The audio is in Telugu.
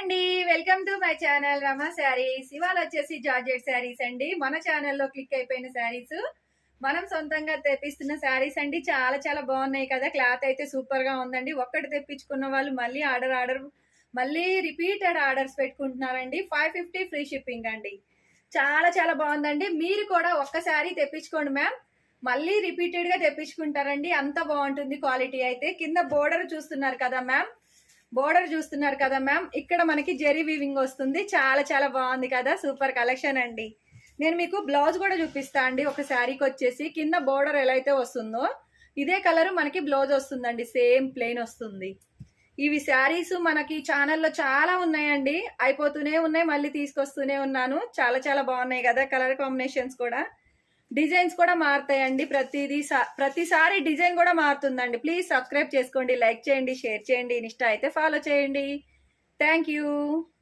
అండి, వెల్కమ్ టు మై ఛానల్ రమా శారీస్. ఇవాళ వచ్చేసి జార్జెట్ శారీస్ అండి. మన ఛానల్లో క్లిక్ అయిపోయిన శారీస్, మనం సొంతంగా తెప్పిస్తున్న శారీస్ అండి. చాలా చాలా బాగున్నాయి కదా. క్లాత్ అయితే సూపర్ గా ఉందండి. ఒక్కటి తెప్పించుకున్న వాళ్ళు మళ్ళీ మళ్ళీ రిపీటెడ్ ఆర్డర్స్ పెట్టుకుంటున్నారండి. 550 ఫ్రీ షిప్పింగ్ అండి. చాలా చాలా బాగుందండి. మీరు కూడా ఒక్కసారి తెప్పించుకోండి మ్యామ్, మళ్ళీ రిపీటెడ్ గా తెప్పించుకుంటారండి. అంత బాగుంటుంది క్వాలిటీ అయితే. కింద బోర్డర్ చూస్తున్నారు కదా మ్యామ్, ఇక్కడ మనకి జెరీ వీవింగ్ వస్తుంది. చాలా చాలా బాగుంది కదా, సూపర్ కలెక్షన్ అండి. నేను మీకు బ్లౌజ్ కూడా చూపిస్తా అండి. ఒక శారీకి వచ్చేసి కింద బోర్డర్ ఎలా అయితే వస్తుందో ఇదే కలర్ మనకి బ్లౌజ్ వస్తుందండి. సేమ్ ప్లెయిన్ వస్తుంది. ఇవి శారీస్ మనకి ఛానల్లో చాలా ఉన్నాయండి, అయిపోతూనే ఉన్నాయి, మళ్ళీ తీసుకొస్తూనే ఉన్నాను. చాలా చాలా బాగున్నాయి కదా, కలర్ కాంబినేషన్స్ కూడా. డిజైన్స్ కూడా మారుతాయండి. ప్రతిసారి డిజైన్ కూడా మారుతుందండి. ప్లీజ్ సబ్స్క్రైబ్ చేసుకోండి, లైక్ చేయండి, షేర్ చేయండి, ఇన్స్టా అయితే ఫాలో చేయండి. Thank you.